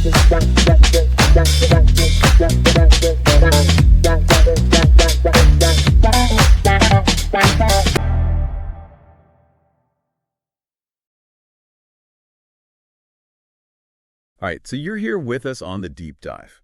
All right, so you're here with us on the deep dive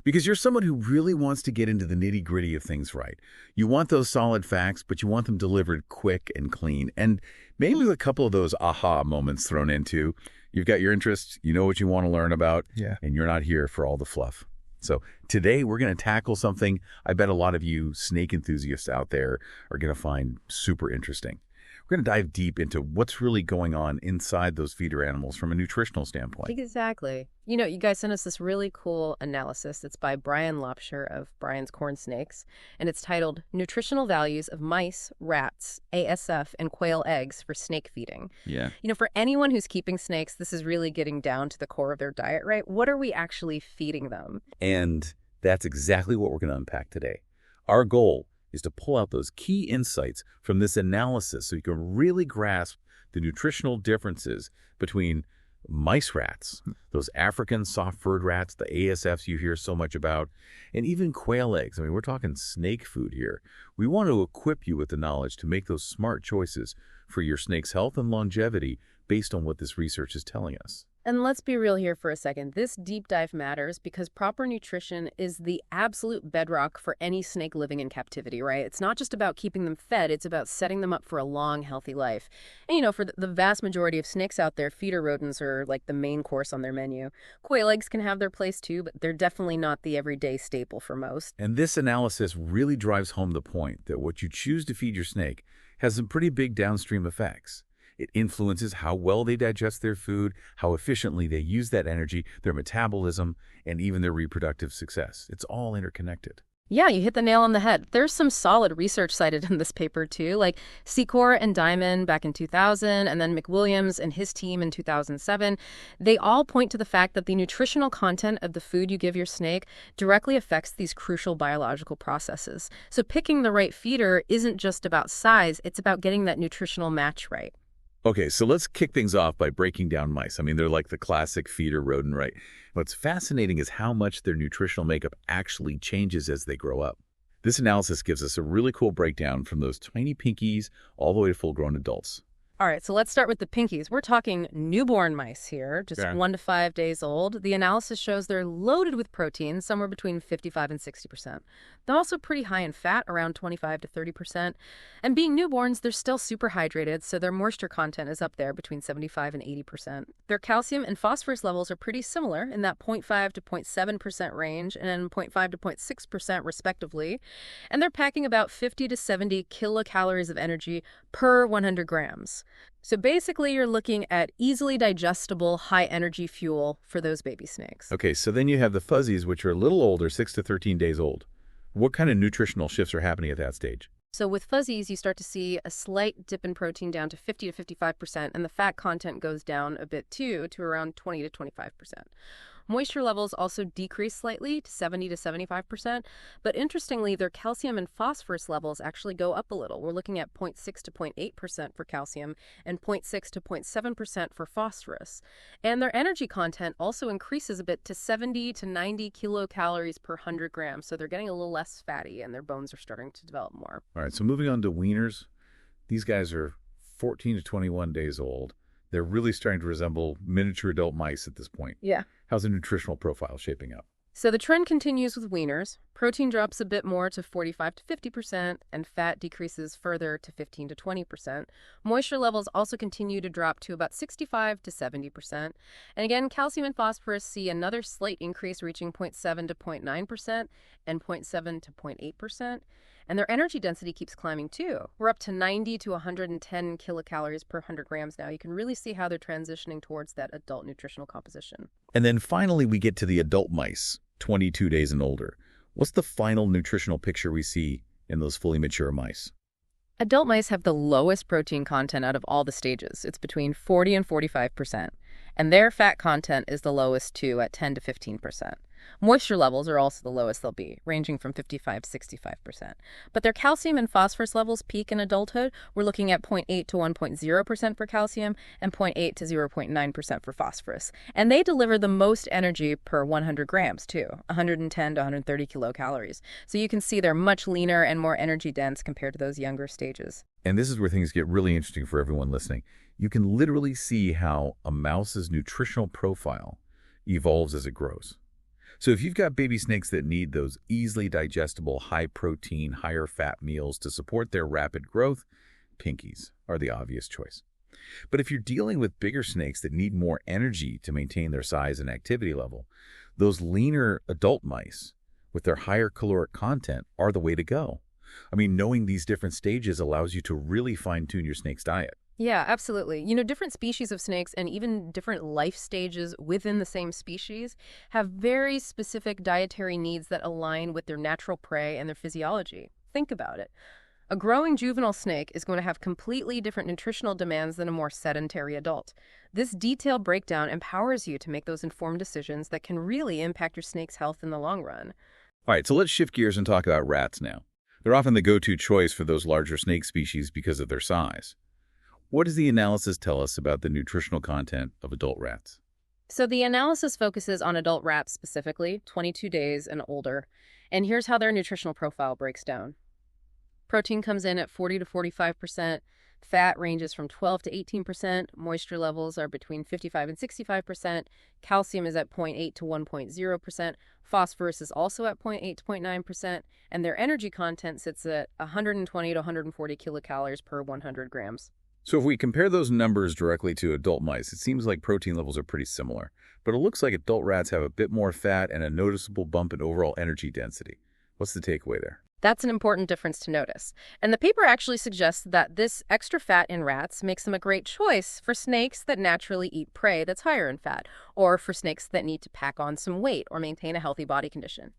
because you're someone who really wants to get into the nitty-gritty of things right. You want those solid facts, but you want them delivered quick and clean, and maybe with a couple of those aha moments thrown into. You've got your interests, you know what you want to learn about, and you're not here for all the fluff. So today we're going to tackle something I bet a lot of you snake enthusiasts out there are going to find super interesting. We're going to dive deep into what's really going on inside those feeder animals from a nutritional standpoint. Exactly. You know, you guys sent us this really cool analysis. It's by Brian Lopsher of Brian's Cornsnakes, and it's titled Nutritional Values of Mice, Rats, ASF, and Quail Eggs for Snake Feeding. Yeah. You know, for anyone who's keeping snakes, this is really getting down to the core of their diet, right? What are we actually feeding them? And that's exactly what we're going to unpack today. Our goal is to pull out those key insights from this analysis so you can really grasp the nutritional differences between mice rats, those African soft-furred rats, the ASFs you hear so much about, and even quail eggs. I mean, we're talking snake food here. We want to equip you with the knowledge to make those smart choices for your snake's health and longevity based on what this research is telling us. And let's be real here for a second. This deep dive matters because proper nutrition is the absolute bedrock for any snake living in captivity, right? It's not just about keeping them fed, it's about setting them up for a long, healthy life. And you know, for the vast majority of snakes out there, feeder rodents are like the main course on their menu. Quail eggs can have their place too, but they're definitely not the everyday staple for most. And this analysis really drives home the point that what you choose to feed your snake has some pretty big downstream effects. It influences how well they digest their food, how efficiently they use that energy, their metabolism, and even their reproductive success. It's all interconnected. Yeah, you hit the nail on the head. There's some solid research cited in this paper, too, like Secor and Diamond back in 2000, and then McWilliams and his team in 2007. They all point to the fact that the nutritional content of the food you give your snake directly affects these crucial biological processes. So picking the right feeder isn't just about size, it's about getting that nutritional match right. Okay, so let's kick things off by breaking down mice. I mean, they're like the classic feeder rodent, right? What's fascinating is how much their nutritional makeup actually changes as they grow up. This analysis gives us a really cool breakdown from those tiny pinkies all the way to full-grown adults. All right, so let's start with the pinkies. We're talking newborn mice here, just 1 to 5 days old. The analysis shows they're loaded with protein, somewhere between 55 and 60%. They're also pretty high in fat, around 25 to 30%. And being newborns, they're still super hydrated, so their moisture content is up there between 75 and 80%. Their calcium and phosphorus levels are pretty similar in that 0.5 to 0.7% range and 0.5 to 0.6% respectively. And they're packing about 50 to 70 kilocalories of energy per 100 grams. So basically, you're looking at easily digestible, high-energy fuel for those baby snakes. Okay, so then you have the fuzzies, which are a little older, 6 to 13 days old. What kind of nutritional shifts are happening at that stage? So with fuzzies, you start to see a slight dip in protein down to 50 to 55%, and the fat content goes down a bit too, to around 20 to 25%. Moisture levels also decrease slightly to 70 to 75%, but interestingly, their calcium and phosphorus levels actually go up a little. We're looking at 0.6 to 0.8% for calcium and 0.6 to 0.7% for phosphorus. And their energy content also increases a bit to 70 to 90 kilocalories per 100 grams, so they're getting a little less fatty and their bones are starting to develop more. All right, so moving on to weaners. These guys are 14 to 21 days old. They're really starting to resemble miniature adult mice at this point. Yeah. How's the nutritional profile shaping up? So the trend continues with weaners. Protein drops a bit more to 45 to 50%, and fat decreases further to 15 to 20%. Moisture levels also continue to drop to about 65 to 70%. And again, calcium and phosphorus see another slight increase, reaching 0.7 to 0.9% and 0.7 to 0.8%. And their energy density keeps climbing too. We're up to 90 to 110 kilocalories per 100 grams now. You can really see how they're transitioning towards that adult nutritional composition. And then finally, we get to the adult mice, 22 days and older. What's the final nutritional picture we see in those fully mature mice? Adult mice have the lowest protein content out of all the stages. It's between 40 and 45%. And their fat content is the lowest too, at 10 to 15%. Moisture levels are also the lowest they'll be, ranging from 55 to 65%. But their calcium and phosphorus levels peak in adulthood. We're looking at 0.8 to 1.0% for calcium and 0.8 to 0.9% for phosphorus. And they deliver the most energy per 100 grams, too, 110 to 130 kilocalories. So you can see they're much leaner and more energy dense compared to those younger stages. And this is where things get really interesting for everyone listening. You can literally see how a mouse's nutritional profile evolves as it grows. So if you've got baby snakes that need those easily digestible, high-protein, higher-fat meals to support their rapid growth, pinkies are the obvious choice. But if you're dealing with bigger snakes that need more energy to maintain their size and activity level, those leaner adult mice with their higher caloric content are the way to go. I mean, knowing these different stages allows you to really fine-tune your snake's diet. Yeah, absolutely. Different species of snakes and even different life stages within the same species have very specific dietary needs that align with their natural prey and their physiology. Think about it. A growing juvenile snake is going to have completely different nutritional demands than a more sedentary adult. This detailed breakdown empowers you to make those informed decisions that can really impact your snake's health in the long run. All right, so let's shift gears and talk about rats now. They're often the go-to choice for those larger snake species because of their size. What does the analysis tell us about the nutritional content of adult rats? So the analysis focuses on adult rats specifically, 22 days and older. And here's how their nutritional profile breaks down. Protein comes in at 40 to 45%. Fat ranges from 12 to 18%. Moisture levels are between 55 and 65%. Calcium is at 0.8 to 1.0%. Phosphorus is also at 0.8 to 0.9%. And their energy content sits at 120 to 140 kilocalories per 100 grams. So if we compare those numbers directly to adult mice, it seems like protein levels are pretty similar. But it looks like adult rats have a bit more fat and a noticeable bump in overall energy density. What's the takeaway there? That's an important difference to notice. And the paper actually suggests that this extra fat in rats makes them a great choice for snakes that naturally eat prey that's higher in fat, or for snakes that need to pack on some weight or maintain a healthy body condition.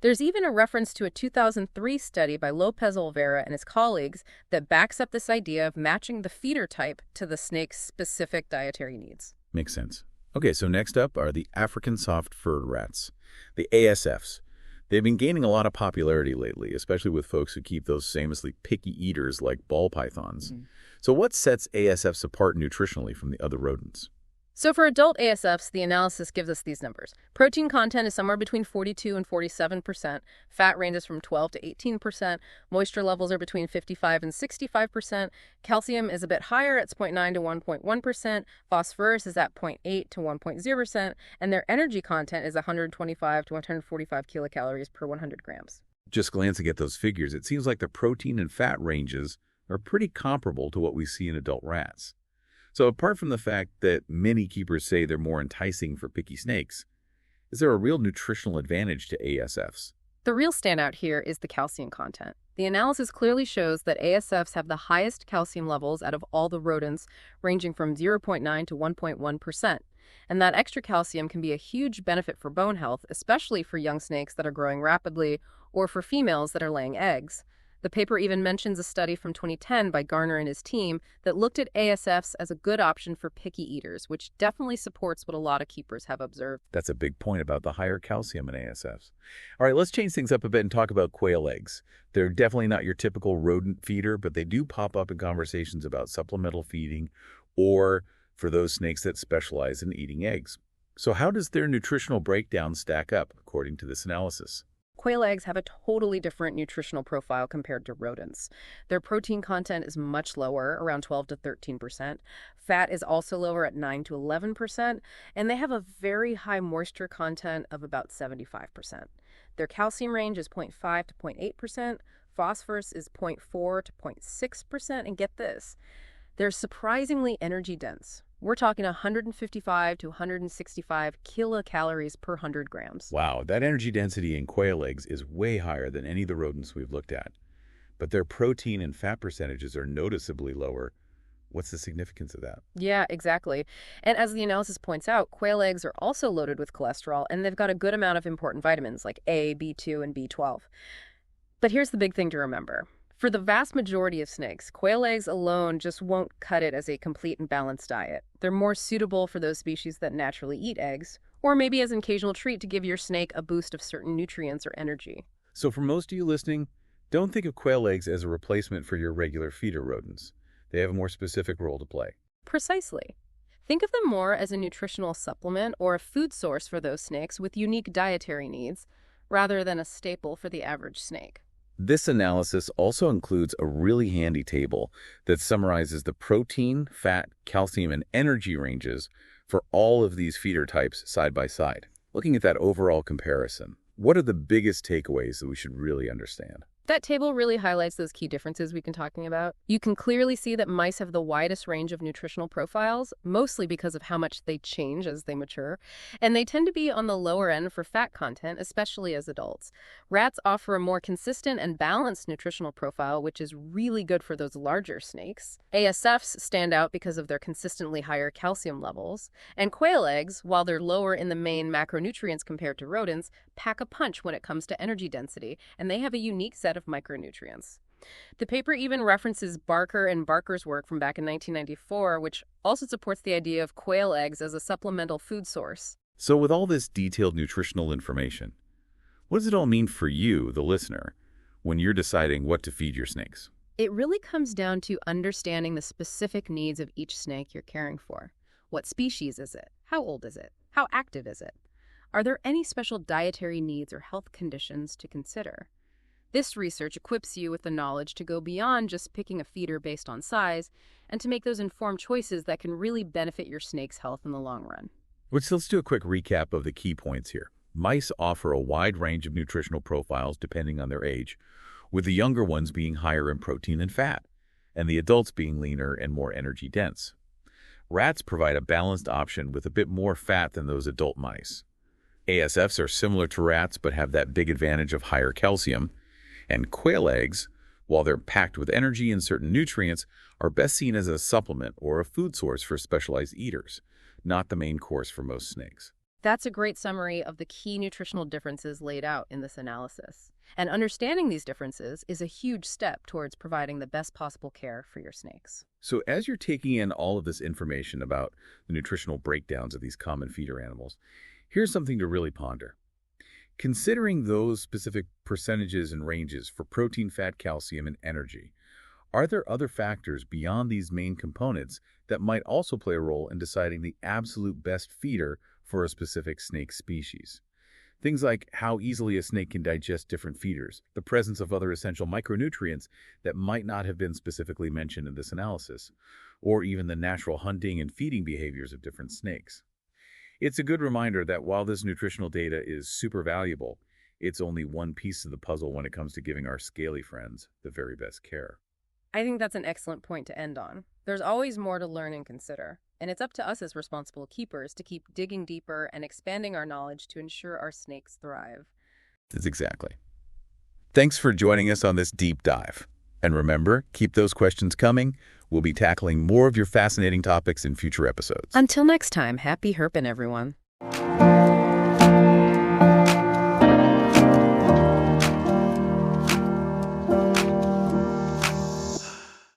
There's even a reference to a 2003 study by Lopez Olvera and his colleagues that backs up this idea of matching the feeder type to the snake's specific dietary needs. Makes sense. Okay, so next up are the African soft-furred rats, the ASFs. They've been gaining a lot of popularity lately, especially with folks who keep those famously picky eaters like ball pythons. So what sets ASFs apart nutritionally from the other rodents? So for adult ASFs, the analysis gives us these numbers. Protein content is somewhere between 42 and 47%. Fat ranges from 12 to 18%. Moisture levels are between 55 and 65%. Calcium is a bit higher at 0.9 to 1.1%. Phosphorus is at 0.8 to 1.0%. And their energy content is 125 to 145 kilocalories per 100 grams. Just glancing at those figures, it seems like the protein and fat ranges are pretty comparable to what we see in adult rats. So apart from the fact that many keepers say they're more enticing for picky snakes, is there a real nutritional advantage to ASFs? The real standout here is the calcium content. The analysis clearly shows that ASFs have the highest calcium levels out of all the rodents, ranging from 0.9 to 1.1%. And that extra calcium can be a huge benefit for bone health, especially for young snakes that are growing rapidly or for females that are laying eggs. The paper even mentions a study from 2010 by Garner and his team that looked at ASFs as a good option for picky eaters, which definitely supports what a lot of keepers have observed. That's a big point about the higher calcium in ASFs. All right, let's change things up a bit and talk about quail eggs. They're definitely not your typical rodent feeder, but they do pop up in conversations about supplemental feeding or for those snakes that specialize in eating eggs. So how does their nutritional breakdown stack up according to this analysis? Quail eggs have a totally different nutritional profile compared to rodents. Their protein content is much lower, around 12 to 13%. Fat is also lower at 9 to 11%, and they have a very high moisture content of about 75%. Their calcium range is 0.5 to 0.8%. Phosphorus is 0.4 to 0.6%, and get this, they're surprisingly energy dense. We're talking 155 to 165 kilocalories per 100 grams. Wow, that energy density in quail eggs is way higher than any of the rodents we've looked at. But their protein and fat percentages are noticeably lower. What's the significance of that? Yeah, exactly. And as the analysis points out, quail eggs are also loaded with cholesterol, and they've got a good amount of important vitamins like A, B2, and B12. But here's the big thing to remember. For the vast majority of snakes, quail eggs alone just won't cut it as a complete and balanced diet. They're more suitable for those species that naturally eat eggs, or maybe as an occasional treat to give your snake a boost of certain nutrients or energy. So for most of you listening, don't think of quail eggs as a replacement for your regular feeder rodents. They have a more specific role to play. Precisely. Think of them more as a nutritional supplement or a food source for those snakes with unique dietary needs, rather than a staple for the average snake. This analysis also includes a really handy table that summarizes the protein, fat, calcium, and energy ranges for all of these feeder types side by side. Looking at that overall comparison, what are the biggest takeaways that we should really understand? That table really highlights those key differences we've been talking about. You can clearly see that mice have the widest range of nutritional profiles, mostly because of how much they change as they mature, and they tend to be on the lower end for fat content, especially as adults. Rats offer a more consistent and balanced nutritional profile, which is really good for those larger snakes. ASFs stand out because of their consistently higher calcium levels, and quail eggs, while they're lower in the main macronutrients compared to rodents, pack a punch when it comes to energy density, and they have a unique set of micronutrients. The paper even references Barker and Barker's work from back in 1994, which also supports the idea of quail eggs as a supplemental food source. So with all this detailed nutritional information, what does it all mean for you, the listener, when you're deciding what to feed your snakes? It really comes down to understanding the specific needs of each snake you're caring for. What species is it? How old is it? How active is it? Are there any special dietary needs or health conditions to consider? This research equips you with the knowledge to go beyond just picking a feeder based on size and to make those informed choices that can really benefit your snake's health in the long run. Let's do a quick recap of the key points here. Mice offer a wide range of nutritional profiles depending on their age, with the younger ones being higher in protein and fat, and the adults being leaner and more energy dense. Rats provide a balanced option with a bit more fat than those adult mice. ASFs are similar to rats but have that big advantage of higher calcium, and quail eggs, while they're packed with energy and certain nutrients, are best seen as a supplement or a food source for specialized eaters, not the main course for most snakes. That's a great summary of the key nutritional differences laid out in this analysis. And understanding these differences is a huge step towards providing the best possible care for your snakes. So as you're taking in all of this information about the nutritional breakdowns of these common feeder animals, here's something to really ponder. Considering those specific percentages and ranges for protein, fat, calcium, and energy, are there other factors beyond these main components that might also play a role in deciding the absolute best feeder for a specific snake species? Things like how easily a snake can digest different feeders, the presence of other essential micronutrients that might not have been specifically mentioned in this analysis, or even the natural hunting and feeding behaviors of different snakes. It's a good reminder that while this nutritional data is super valuable, it's only one piece of the puzzle when it comes to giving our scaly friends the very best care. I think that's an excellent point to end on. There's always more to learn and consider, and it's up to us as responsible keepers to keep digging deeper and expanding our knowledge to ensure our snakes thrive. That's exactly. Thanks for joining us on this deep dive. And remember, keep those questions coming. We'll be tackling more of your fascinating topics in future episodes. Until next time, happy herping, everyone.